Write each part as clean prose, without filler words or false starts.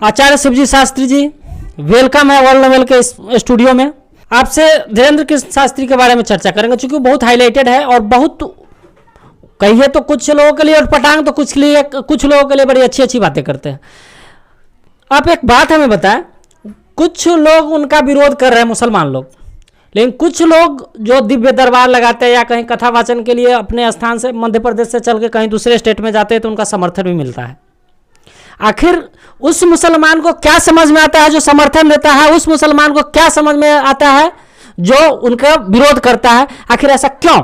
आचार्य Shivji Shastri ji, welcome है world level के studio में। आपसे धीरेन्द्र कृष्ण शास्त्री के बारे में चर्चा करेंगे, चूंकि बहुत हाईलाइटेड है और बहुत कहिए तो कुछ लोगों के लिए और पटांग तो कुछ लोगों के लिए बड़ी अच्छी अच्छी बातें करते हैं। आप एक बात हमें बताएं, कुछ लोग उनका विरोध कर रहे हैं मुसलमान लोग, लेकिन कुछ लोग जो दिव्य दरबार लगाते हैं या कहीं कथा वाचन के लिए अपने स्थान से मध्य प्रदेश से चल के कहीं दूसरे स्टेट में जाते हैं तो उनका समर्थन भी मिलता है। आखिर उस मुसलमान को क्या समझ में आता है जो समर्थन देता है, उस मुसलमान को क्या समझ में आता है जो उनका विरोध करता है? आखिर ऐसा क्यों?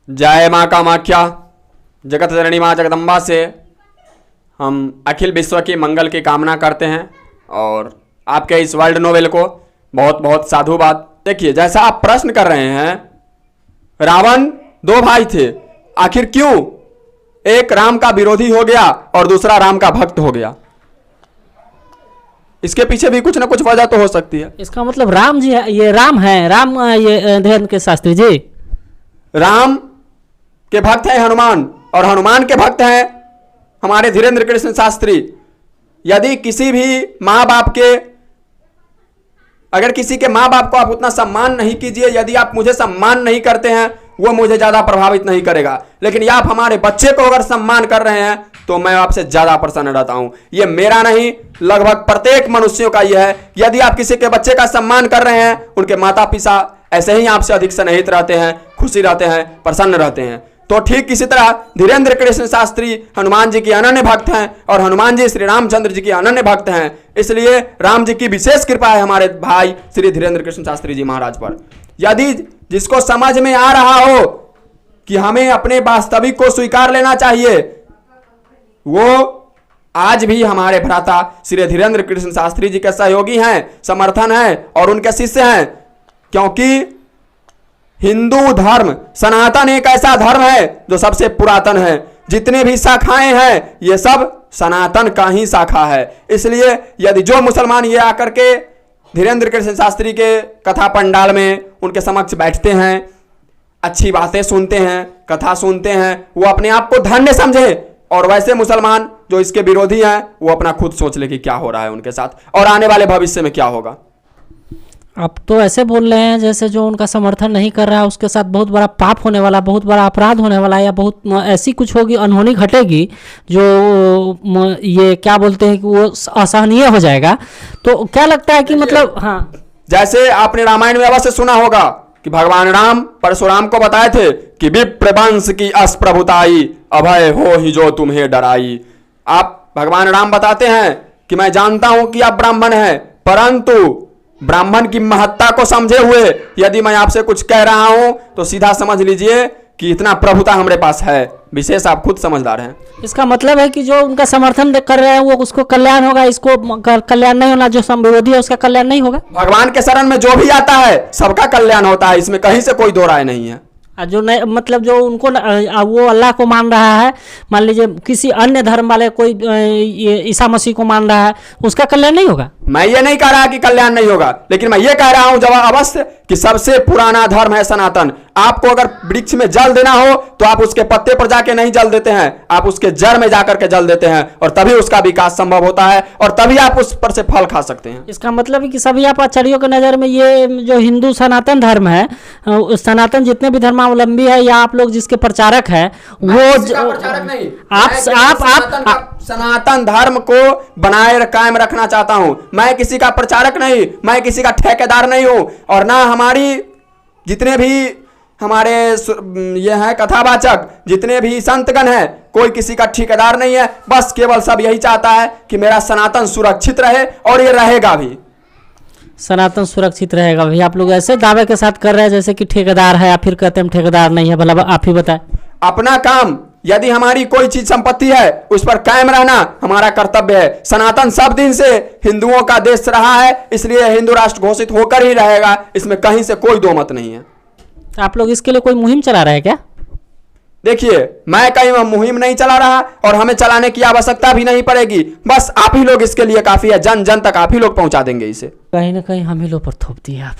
जय माँ कामाख्या, जगत जननी माँ जगदम्बा से हम अखिल विश्व की मंगल की कामना करते हैं और आपके इस वर्ल्ड नोवेल को बहुत बहुत साधुवाद। देखिए, जैसा आप प्रश्न कर रहे हैं, रावण दो भाई थे, आखिर क्यों एक राम का विरोधी हो गया और दूसरा राम का भक्त हो गया? इसके पीछे भी कुछ ना कुछ वजह तो हो सकती है। इसका मतलब राम जी है, ये राम है, राम ये धीरेन्द्र के शास्त्री जी राम के भक्त हैं हनुमान और हनुमान के भक्त हैं हमारे धीरेन्द्र कृष्ण शास्त्री। यदि किसी भी माँ बाप के, अगर किसी के माँ बाप को आप उतना सम्मान नहीं कीजिए, यदि आप मुझे सम्मान नहीं करते हैं, वो मुझे ज्यादा प्रभावित नहीं करेगा, लेकिन आप हमारे बच्चे को अगर सम्मान कर रहे हैं तो मैं आपसे ज्यादा प्रसन्न रहता हूं। ये मेरा नहीं, लगभग प्रत्येक मनुष्यों का यह है। यदि आप किसी के बच्चे का सम्मान कर रहे हैं, उनके माता पिता ऐसे ही आपसे अधिक स्नेहित रहते हैं, खुशी रहते हैं, प्रसन्न रहते हैं। तो ठीक इसी तरह धीरेन्द्र कृष्ण शास्त्री हनुमान जी की अनन्य भक्त हैं और हनुमान जी श्री रामचंद्र जी की अनन्य भक्त हैं। इसलिए राम जी की विशेष कृपा है हमारे भाई श्री धीरेन्द्र कृष्ण शास्त्री जी महाराज पर। यदि जिसको समझ में आ रहा हो कि हमें अपने वास्तविक को स्वीकार लेना चाहिए, वो आज भी हमारे भ्राता श्री धीरेन्द्र कृष्ण शास्त्री जी के सहयोगी हैं, समर्थन हैं और उनके शिष्य हैं। क्योंकि हिंदू धर्म सनातन एक ऐसा धर्म है जो सबसे पुरातन है। जितने भी शाखाएं हैं ये सब सनातन का ही शाखा है। इसलिए यदि जो मुसलमान ये आकर के धीरेन्द्र कृष्ण शास्त्री के कथा पंडाल में उनके समक्ष बैठते हैं, अच्छी बातें सुनते हैं, कथा सुनते हैं, वो अपने आप को धन्य समझे। और वैसे मुसलमान जो इसके विरोधी हैं वो अपना खुद सोच ले कि क्या हो रहा है उनके साथ और आने वाले भविष्य में क्या होगा। आप तो ऐसे बोल रहे हैं जैसे जो उनका समर्थन नहीं कर रहा है उसके साथ बहुत बड़ा पाप होने वाला, बहुत बड़ा अपराध होने वाला है, या बहुत ऐसी कुछ होगी, अनहोनी घटेगी जो ये क्या बोलते हैं कि वो असहनीय हो जाएगा। तो क्या लगता है कि मतलब, हाँ, जैसे आपने रामायण में अवश्य सुना होगा कि भगवान राम परशुराम को बताए थे कि विप्र वंश की अस्प्रभुताई, अभय हो ही जो तुम्हें डराई। आप भगवान राम बताते हैं कि मैं जानता हूं कि आप ब्राह्मण हैं, परंतु ब्राह्मण की महत्ता को समझे हुए यदि मैं आपसे कुछ कह रहा हूं तो सीधा समझ लीजिए कि इतना प्रभुता हमारे पास है। विशेष आप खुद समझदार हैं। इसका मतलब है कि जो उनका समर्थन कर रहे हैं वो उसको कल्याण होगा, इसको कल्याण नहीं होना, जो विरोधी है उसका कल्याण नहीं होगा। भगवान के शरण में जो भी आता है सबका कल्याण होता है, इसमें कहीं से कोई दो राय नहीं है। जो नहीं, मतलब जो उनको वो अल्लाह को मान रहा है, मान लीजिए किसी अन्य धर्म वाले कोई ईसा मसीह को मान रहा है, उसका कल्याण नहीं होगा। मैं ये नहीं कह रहा कि कल्याण नहीं होगा, लेकिन मैं ये कह रहा हूं जवाब अवश्य कि सबसे पुराना धर्म है सनातन। आपको अगर वृक्ष में जल देना हो तो आप उसके पत्ते पर जाके नहीं जल देते हैं, आप उसके जड़ में जाकर के जल देते हैं और तभी उसका विकास संभव होता है और तभी आप उस पर से फल खा सकते हैं। इसका मतलब है कि सभी आप आचार्यों की नज़र में ये जो हिंदू सनातन धर्म है, सनातन जितने भी धर्मावलंबी है या आप लोग जिसके प्रचारक है, वो प्रचारक नहीं, आप सनातन धर्म को बनाए कायम रखना चाहता हूं। मैं किसी का प्रचारक नहीं, मैं किसी का ठेकेदार नहीं हूं और ना हमारी जितने भी हमारे ये हैं कथावाचक, जितने भी संतगण हैं, कोई किसी का ठेकेदार नहीं है। बस केवल सब यही चाहता है कि मेरा सनातन सुरक्षित रहे और ये रहेगा भी। सनातन सुरक्षित रहेगा भी आप लोग ऐसे दावे के साथ कर रहे हैं जैसे कि ठेकेदार है, या फिर कहते हैं ठेकेदार नहीं है। भला आप ही बताएं। अपना काम, यदि हमारी कोई चीज संपत्ति है उस पर कायम रहना हमारा कर्तव्य है। सनातन सब दिन से हिंदुओं का देश रहा है, इसलिए हिंदू राष्ट्र घोषित होकर ही रहेगा, इसमें कहीं से कोई दो मत नहीं है। तो आप लोग इसके लिए कोई मुहिम चला रहे हैं क्या? देखिए, मैं कहीं मुहिम नहीं चला रहा और हमें चलाने की आवश्यकता भी नहीं पड़ेगी। बस आप ही लोग इसके लिए काफी है, जन जन तक आप ही लोग पहुंचा देंगे इसे। कहीं ना कहीं हम ही लोग पर थोप दिए आप।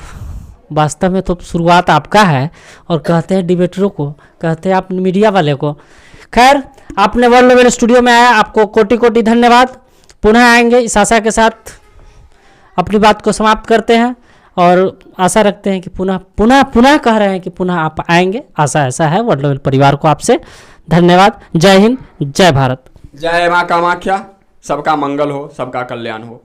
वास्तव में तो शुरुआत आपका है और कहते हैं डिबेटरों को, कहते हैं आप मीडिया वाले को। खैर, आपने वर्ल्ड लेवल स्टूडियो में आया, आपको कोटि कोटि धन्यवाद। पुनः आएंगे, इस आशा के साथ अपनी बात को समाप्त करते हैं और आशा रखते हैं कि पुनः कह रहे हैं कि पुनः आप आएंगे। आशा ऐसा है वर्ल्ड लेवल परिवार को आपसे। धन्यवाद। जय हिंद, जय भारत। जय माँ कामाख्या। सबका मंगल हो, सबका कल्याण हो।